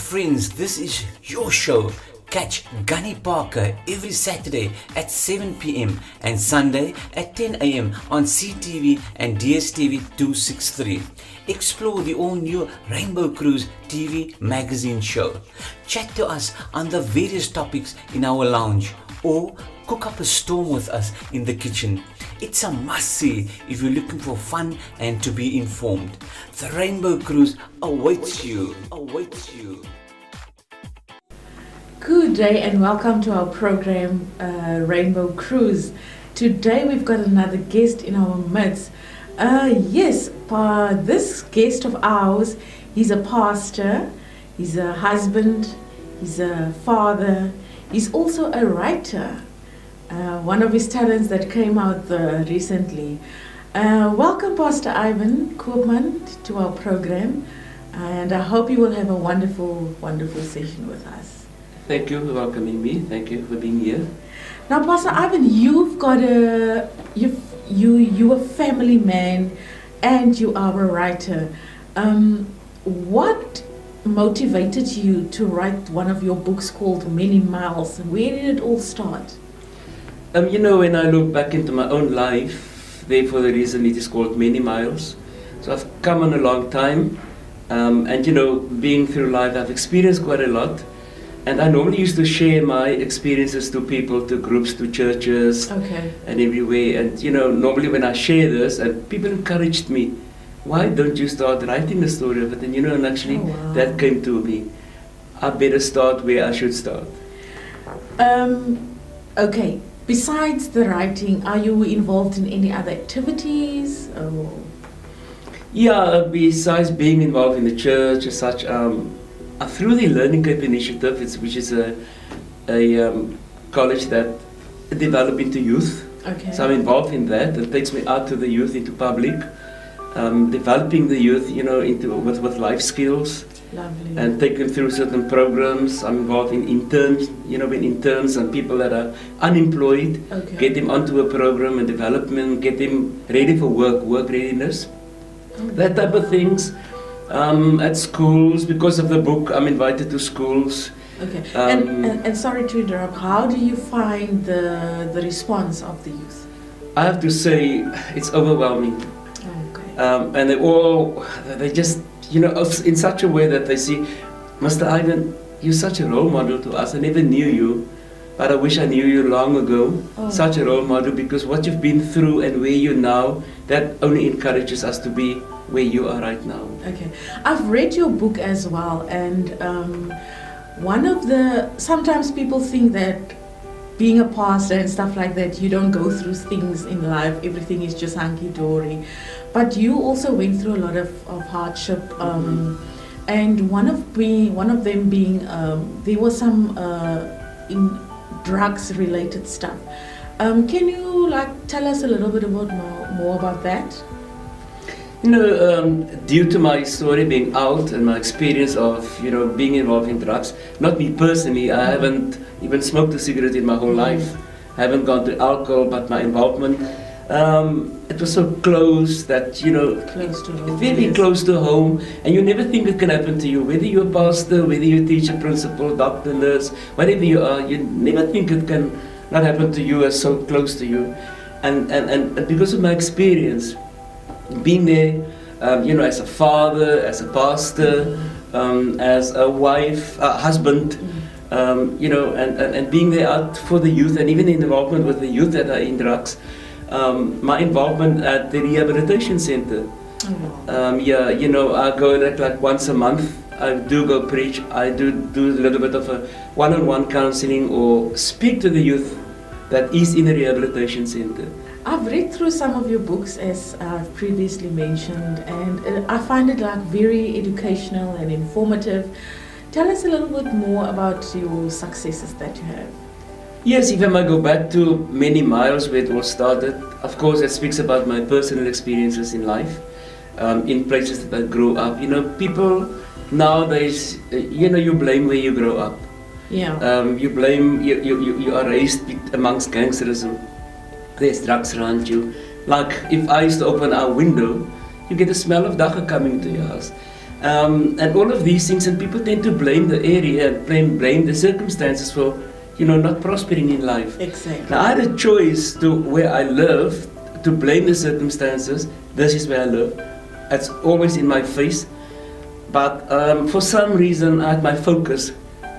friends, this is your show. Catch Ganie Parker every Saturday at 7 p.m. and Sunday at 10 a.m. on CTV and DSTV 263. Explore the all-new Rainbow Cruise TV magazine show. Chat to us on the various topics in our lounge or cook up a storm with us in the kitchen. It's a must-see if you're looking for fun and to be informed. The Rainbow Cruise awaits you. Good day and welcome to our program Rainbow Cruise. Today we've got another guest in our midst. This guest of ours, he's a pastor, he's a husband, he's a father, he's also a writer. One of his talents that came out recently. Welcome Pastor Ivan Koopman to our program, and I hope you will have a wonderful session with us. Thank you for welcoming me. Thank you for being here. Now, Pastor Ivan, you're a family man, and you are a writer. What motivated you to write one of your books called Many Miles? Where did it all start? When I look back into my own life, therefore the reason it is called Many Miles. So I've come on a long time, being through life, I've experienced quite a lot. And I normally used to share my experiences to people, to groups, to churches, and everywhere. And normally when I share this, and people encouraged me, why don't you start writing the story of it? And actually that came to me. I better start where I should start. Okay. Besides the writing, are you involved in any other activities? Yeah, besides being involved in the church as such, through the Learning Cape Initiative, which is a college that develops into youth. Okay. So I'm involved in that. It takes me out to the youth, into public, developing the youth, with life skills. Lovely. And take them through certain programs. I'm involved in interns, with interns and people that are unemployed. Okay. Get them onto a program and development, get them ready for work readiness, that type of things. At schools, because of the book, I'm invited to schools. Okay. And sorry to interrupt. How do you find the response of the youth? I have to say, it's overwhelming. Okay. And they just, in such a way that they see, Mr. Ivan, you're such a role model to us. I never knew you, but I wish I knew you long ago. Such a role model, because what you've been through and where you're now, that only encourages us to be where you are right now. Okay. I've read your book as well, and sometimes people think that being a pastor and stuff like that, you don't go through things in life, everything is just hunky-dory. But you also went through a lot of hardship, and one of them being there was some in drugs-related stuff. Can you tell us a little bit more about that? Due to my story being out and my experience of being involved in drugs, not me personally, I haven't even smoked a cigarette in my whole life. I haven't gone to alcohol, but my involvement, it was so close that Close to home. very close to home, and you never think it can happen to you, whether you're a pastor, whether you're a teacher, principal, doctor, nurse, whatever you are, you never think it can not happen to you as so close to you. And because of my experience, being there, as a father, as a pastor, as a wife, a husband, and being there out for the youth, and even in involvement with the youth that are in drugs, my involvement at the rehabilitation center. I go in once a month. I do go preach. I do a little bit of a one-on-one counseling or speak to the youth that is in the rehabilitation center. I've read through some of your books, as I've previously mentioned, and I find it very educational and informative. Tell us a little bit more about your successes that you have. Yes, if I might go back to Many Miles, where it all started, of course it speaks about my personal experiences in life, in places that I grew up. People nowadays, you blame where you grow up. Yeah. You blame, you are raised amongst gangsterism. There's drugs around you. Like if I used to open our window, you get the smell of dagga coming to your house. And all of these things, and people tend to blame the area and blame the circumstances for, not prospering in life. Exactly. Now, I had a choice to where I live, to blame the circumstances. This is where I live. It's always in my face. But for some reason, I had my focus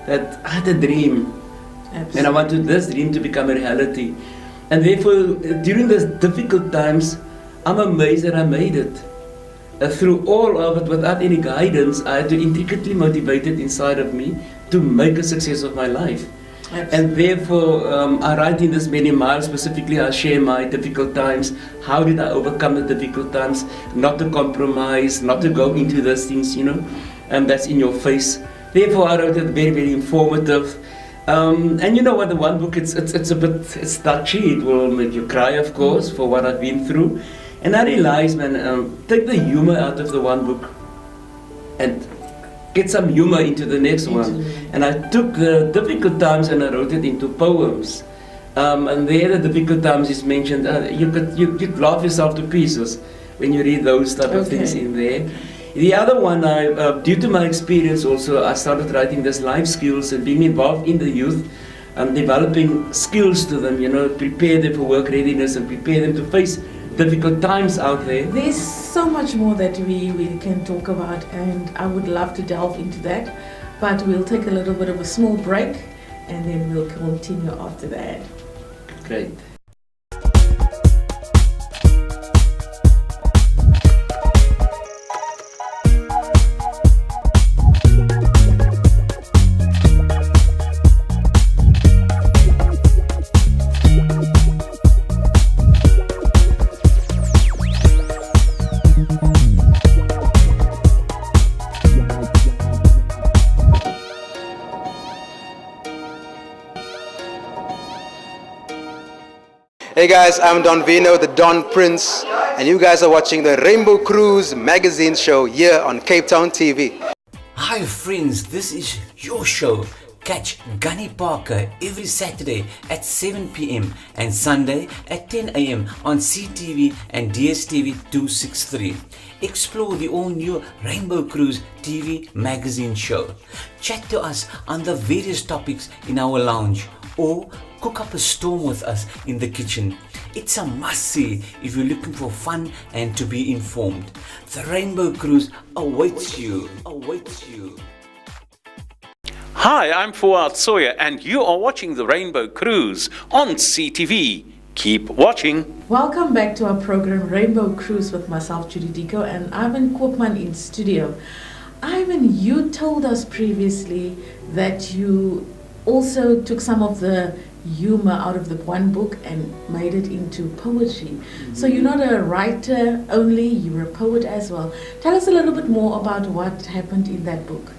that I had a dream. Absolutely. And I wanted this dream to become a reality. And therefore, during those difficult times, I'm amazed that I made it. Through all of it, without any guidance, I had to intricately motivate it inside of me to make a success of my life. Absolutely. And therefore, I write in this many miles, specifically I share my difficult times. How did I overcome the difficult times? Not to compromise, not to go into those things, and that's in your face. Therefore, I wrote it very, very informative. And you know what, the one book, it's touchy. It will make you cry, of course, for what I've been through. And I realized, man, take the humor out of the one book and get some humor into the next one. And I took the difficult times and I wrote it into poems. And there the difficult times is mentioned. You'd laugh yourself to pieces when you read those type of things in there. The other one, due to my experience also, I started writing this life skills and being involved in the youth, developing skills to them, prepare them for work readiness and prepare them to face difficult times out there. There's so much more that we can talk about, and I would love to delve into that, but we'll take a little bit of a small break and then we'll continue after that. Great. Hey guys, I'm Don Vino, the Don Prince, and you guys are watching the Rainbow Cruise magazine show here on Cape Town TV. Hi friends, this is your show. Catch Ganie Parker every Saturday at 7 p.m. and Sunday at 10 a.m. on CTV and DSTV 263. Explore the all-new Rainbow Cruise TV magazine show. Chat to us on the various topics in our lounge or cook up a storm with us in the kitchen. It's a must-see if you're looking for fun and to be informed. The Rainbow Cruise awaits you. Hi, I'm Fuad Sawyer and you are watching the Rainbow Cruise on CTV. Keep watching. Welcome back to our program Rainbow Cruise with myself, Judy Dico, and Ivan Koopman in studio. Ivan, you told us previously that you also took some of the humor out of the one book and made it into poetry. Mm-hmm. So you're not a writer only, you're a poet as well. Tell us a little bit more about what happened in that book.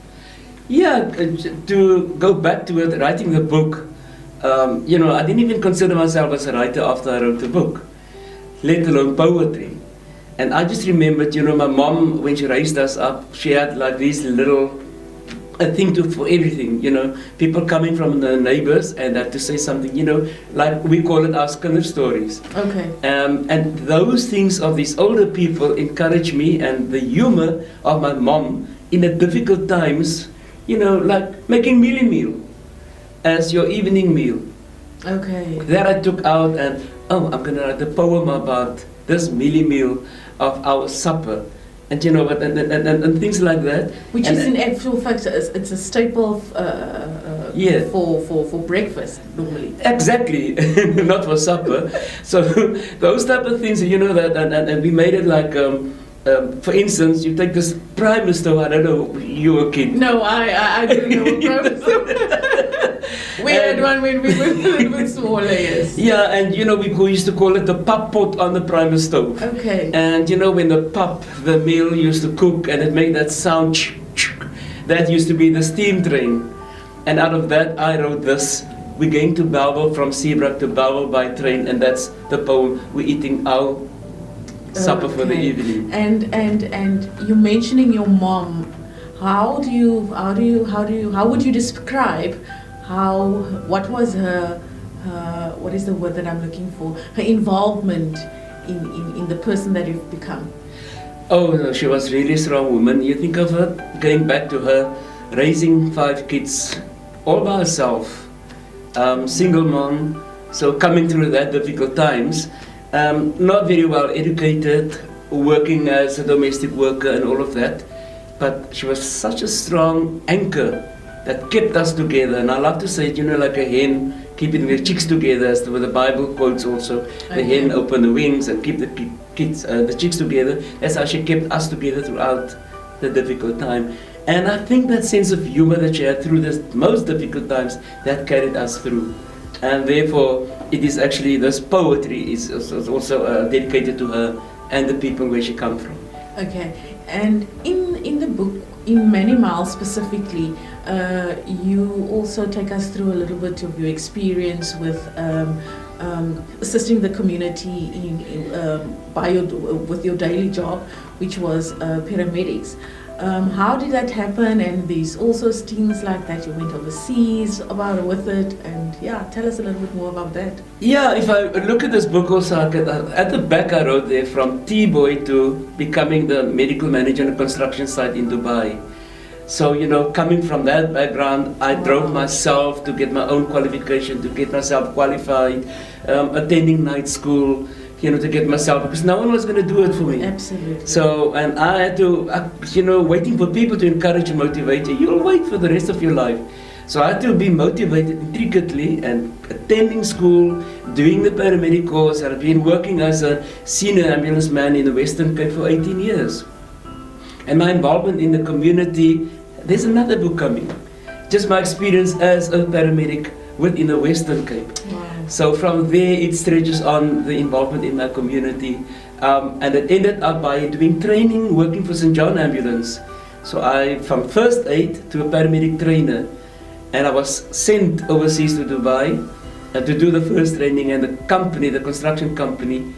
Yeah, to go back to it, writing the book, I didn't even consider myself as a writer after I wrote the book, let alone poetry. And I just remembered, my mom, when she raised us up, she had like these little a thing for everything, people coming from the neighbors and had to say something, like we call it our Skinner stories. Okay. And those things of these older people encourage me, and the humor of my mom in the difficult times, like making mealie meal as your evening meal. Okay. That I took out and, I'm going to write a poem about this mealie meal of our supper. And and things like that. Which is in actual fact, it's a staple for breakfast normally. Exactly, not for supper. So those type of things, that, and we made it like, for instance, you take this prime stove. I don't know, you were a kid. No, I didn't know a prime stove. We had one when we were a little bit smaller, yes. Yeah, and we used to call it the pap pot on the primer stove. Okay. And when the meal used to cook and it made that sound, that used to be the steam train. And out of that I wrote this. We're going to Bellville from Seabrook to Bellville by train, and that's the poem. We're eating our supper for the evening. And you mentioning your mom, how would you describe what was her what is the word that I'm looking for, her involvement in the person that you've become? Oh, no, she was really a strong woman. You think of her, going back to her, raising 5 kids all by herself, single mom, so coming through that difficult times, not very well educated, working as a domestic worker and all of that, but she was such a strong anchor that kept us together. And I love to say it, like a hen keeping the chicks together, as the Bible quotes also, the hen open the wings and keep the the chicks together. That's how she kept us together throughout the difficult time. And I think that sense of humor that she had through the most difficult times, that carried us through. And therefore, it is actually, this poetry is also dedicated to her and the people where she come from. Okay, and in the book, in Many Miles specifically, you also take us through a little bit of your experience with assisting the community with your daily job, which was paramedics. How did that happen? And there's also things like that you went overseas with it, and tell us a little bit more about that. Yeah, if I look at this book also, at the back I wrote there, from T-boy to becoming the medical manager on a construction site in Dubai. So, coming from that background, I drove myself to get my own qualification, to get myself qualified, attending night school, to get myself, because no one was going to do it for me. Absolutely. So, and I had to, waiting for people to encourage and motivate you, you'll wait for the rest of your life. So I had to be motivated intricately and attending school, doing the paramedic course. I've been working as a senior ambulance man in the Western Cape for 18 years. And my involvement in the community, there's another book coming. Just my experience as a paramedic within the Western Cape. Wow. So from there it stretches on the involvement in my community. And it ended up by doing training, working for St. John Ambulance. So I, from first aid to a paramedic trainer, and I was sent overseas to Dubai to do the first training, and the construction company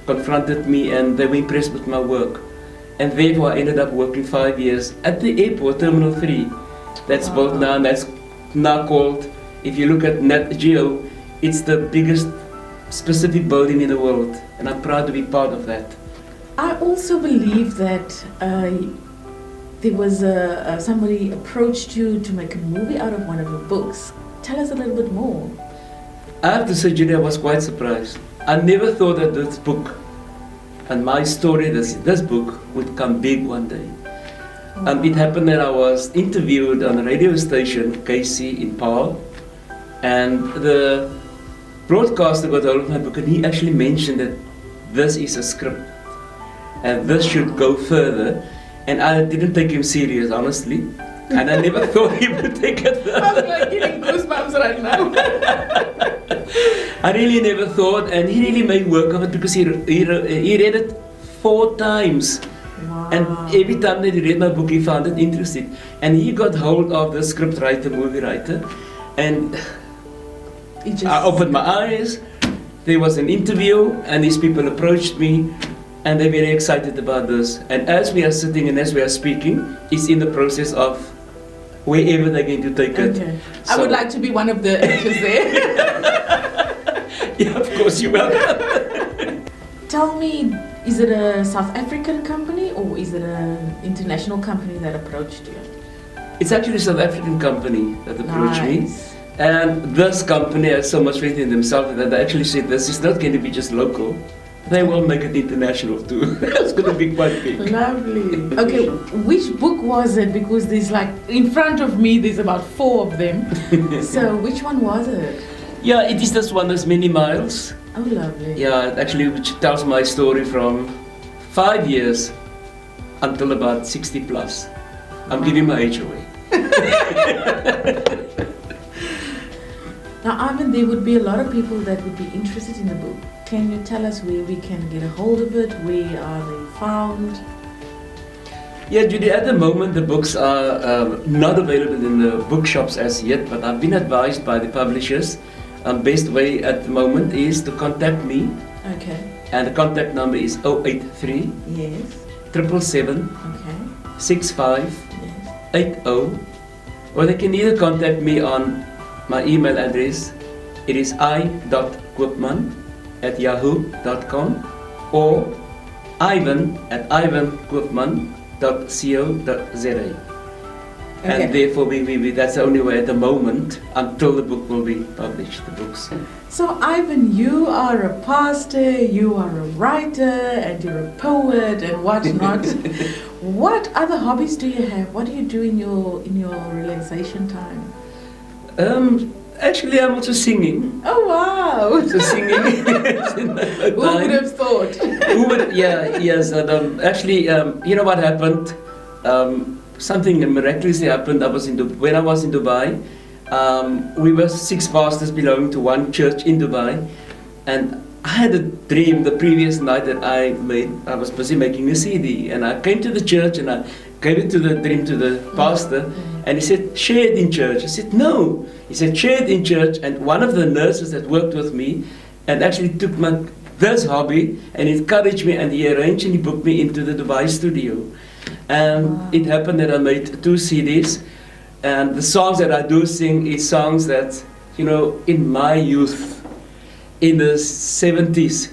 confronted me and they were impressed with my work. And therefore I ended up working 5 years at the airport, Terminal 3. That's built now, and that's now called, if you look at Nat Geo, it's the biggest specific building in the world, and I'm proud to be part of that. I also believe that there was somebody approached you to make a movie out of one of your books. Tell us a little bit more. I have to say, Judy, I was quite surprised. I never thought that this book and my story, this book, would come big one day. It happened that I was interviewed on a radio station, KC in Paarl, and the broadcaster got hold of my book, and he actually mentioned that this is a script and this should go further. And I didn't take him serious, honestly, and I never thought he would take it further. I'm like getting goosebumps right now. I really never thought, and he really made work of it, because he read it 4 times. Wow. And every time that he read my book, he found it interesting. And he got hold of the script writer, movie writer, and I opened my eyes. There was an interview, and these people approached me, and they're very excited about this. And as we are sitting and as we are speaking, it's in the process of wherever they're going to take it. Okay. I would like to be one of the actors there. Yeah, of course you will. Tell me, is it a South African company or is it an international company that approached you? It's actually a South African company that approached me. Nice. And this company has so much faith in themselves that they actually said this is not going to be just local. They will make it international too. It's going to be quite big. Lovely. Okay, which book was it? Because there's in front of me, there's about 4 of them. So which one was it? Yeah, it is this one, that's Many Miles. Oh, lovely. Yeah, actually, which tells my story from 5 years until about 60 plus. I'm giving my age away. Now, Armin, there would be a lot of people that would be interested in the book. Can you tell us where we can get a hold of it? Where are they found? Yeah, Judy, at the moment the books are not available in the bookshops as yet, but I've been advised by the publishers. Best way at the moment is to contact me. Okay. And the contact number is 083 Yes. 777 Okay. 65 Yes. 80. Or they can either contact me on my email address. It is i.koopman@yahoo.com, or ivan@ivankoopman.co.za. And therefore, that's the only way at the moment until the book will be published, the books. So Ivan, you are a pastor, you are a writer, and you're a poet and whatnot. What other hobbies do you have? What do you do in your relaxation time? Actually, I'm also singing. Oh wow! So singing. Who would have thought? Yes. And, actually, you know what happened? Something miraculously happened. When I was in Dubai. We were 6 pastors belonging to one church in Dubai, and I had a dream the previous night that I was busy making a CD, and I came to the church and I gave it to the dream to the pastor, and he said, share it in church. I said, no. He said, share it in church, and one of the nurses that worked with me and actually took this hobby and encouraged me, and he arranged and he booked me into the Dubai studio. And it happened that I made 2 CDs. And the songs that I do sing is songs that, in my youth, in the 70s,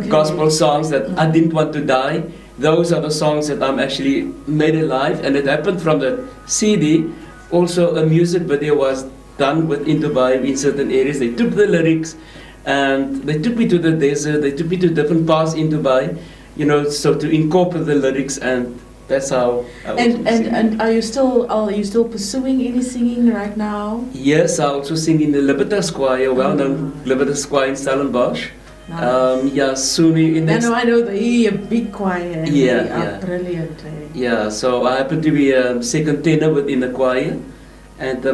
gospel songs that I didn't want to die. Those are the songs that I'm actually made alive. And it happened from the CD. Also, a music video was done in Dubai in certain areas. They took the lyrics and they took me to the desert. They took me to different parts in Dubai, so to incorporate the lyrics, and that's how I was singing. And are you still pursuing any singing right now? Yes, I also sing in the Libertas Choir, well-known Libertas Choir in Stellenbosch. Nice. Soon in next. I know they're a big choir. And they are brilliant. Yeah, so I happen to be a second tenor within the choir, and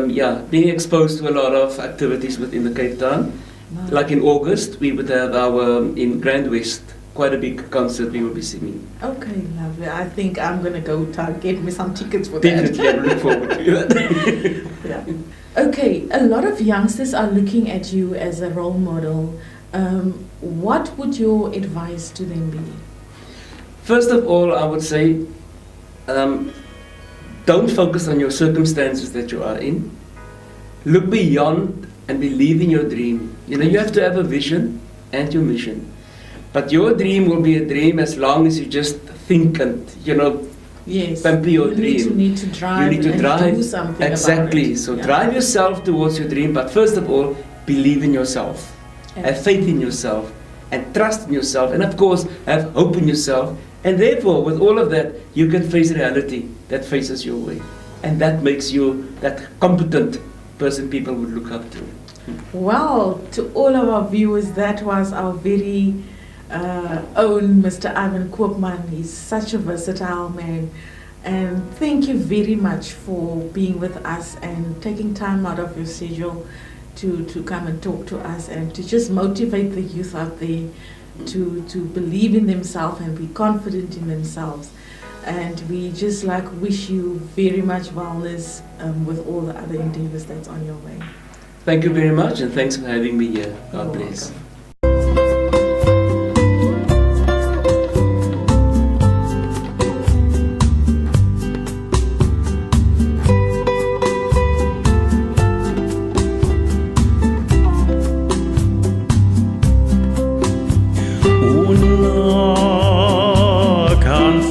being exposed to a lot of activities within the Cape Town. Nice. Like in August, we would have our in Grand West. Quite a big concert we will be singing. Okay, lovely. I think I'm going to go get me some tickets for Definitely, that. I look forward to that. Yeah. Okay, a lot of youngsters are looking at you as a role model. What would your advice to them be? First of all, I would say, don't focus on your circumstances that you are in. Look beyond and believe in your dream. You have to have a vision and your mission. But your dream will be a dream as long as you just think and, yes, pamper your dream. You need to drive. You need to drive. Do something exactly. About it. So drive yourself towards your dream. But first of all, believe in yourself. Have faith in yourself. And trust in yourself. And of course, have hope in yourself. And therefore, with all of that, you can face reality that faces your way. And that makes you that competent person people would look up to. Well, to all of our viewers, that was our very own Mr. Ivan Koopman. He's such a versatile man, and thank you very much for being with us and taking time out of your schedule to come and talk to us and to just motivate the youth out there to believe in themselves and be confident in themselves. And we just wish you very much wellness with all the other endeavors that's on your way. Thank you very much, and thanks for having me here. God bless. Welcome.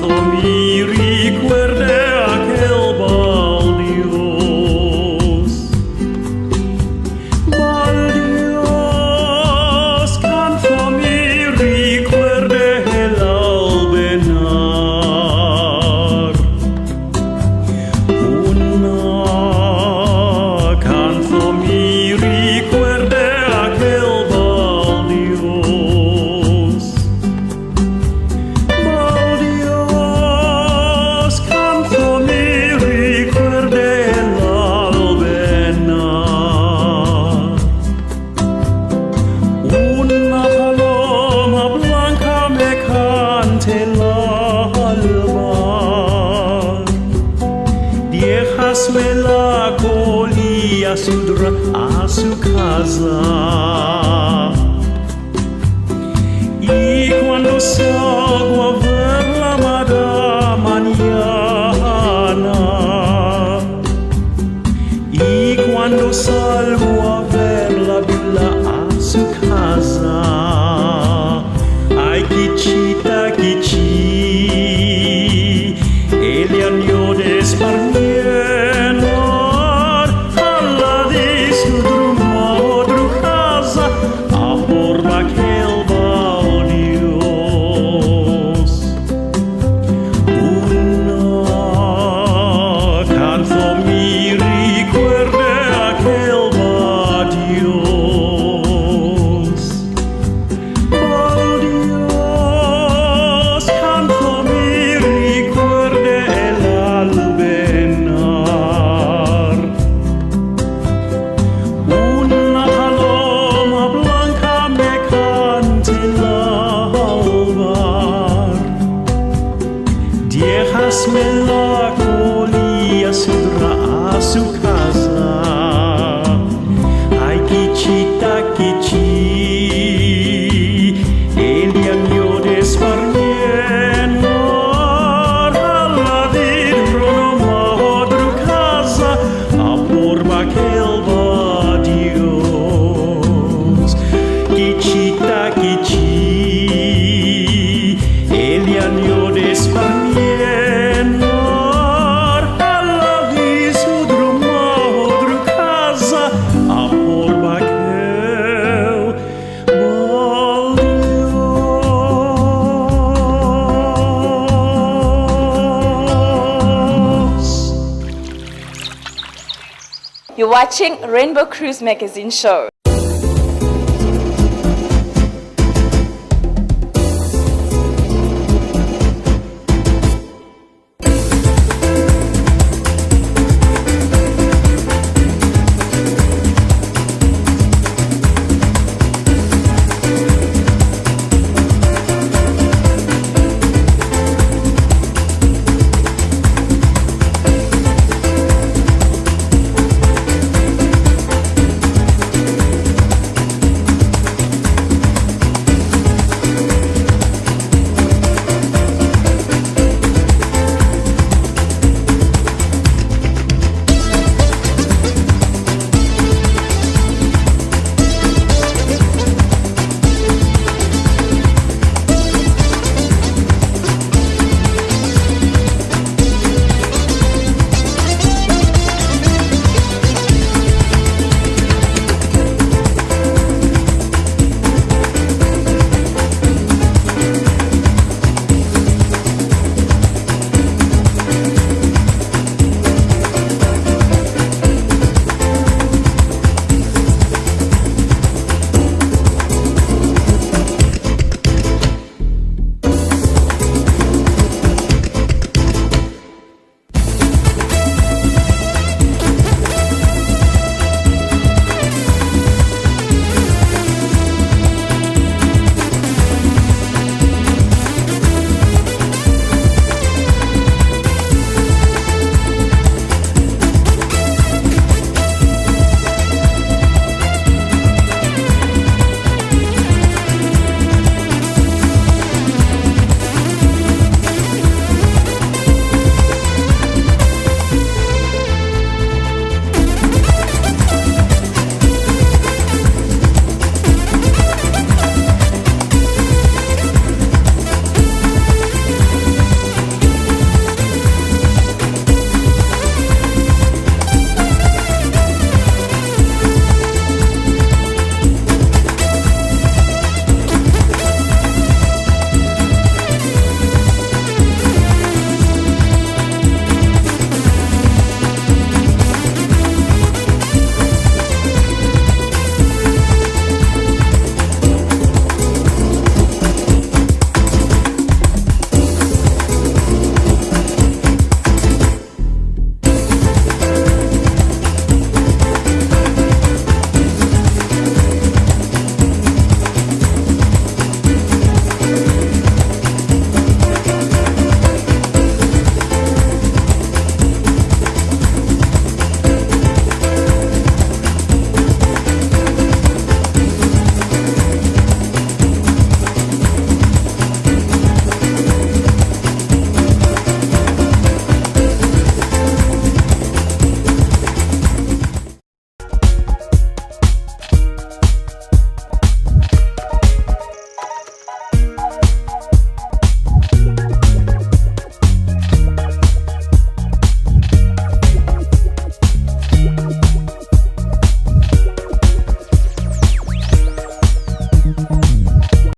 Sudra a su casa, y cuando salgo a verla mañana, y cuando salgo a verla a su casa, ay, Kichita, Kichita. You're watching Rainbow Cruise Magazine Show.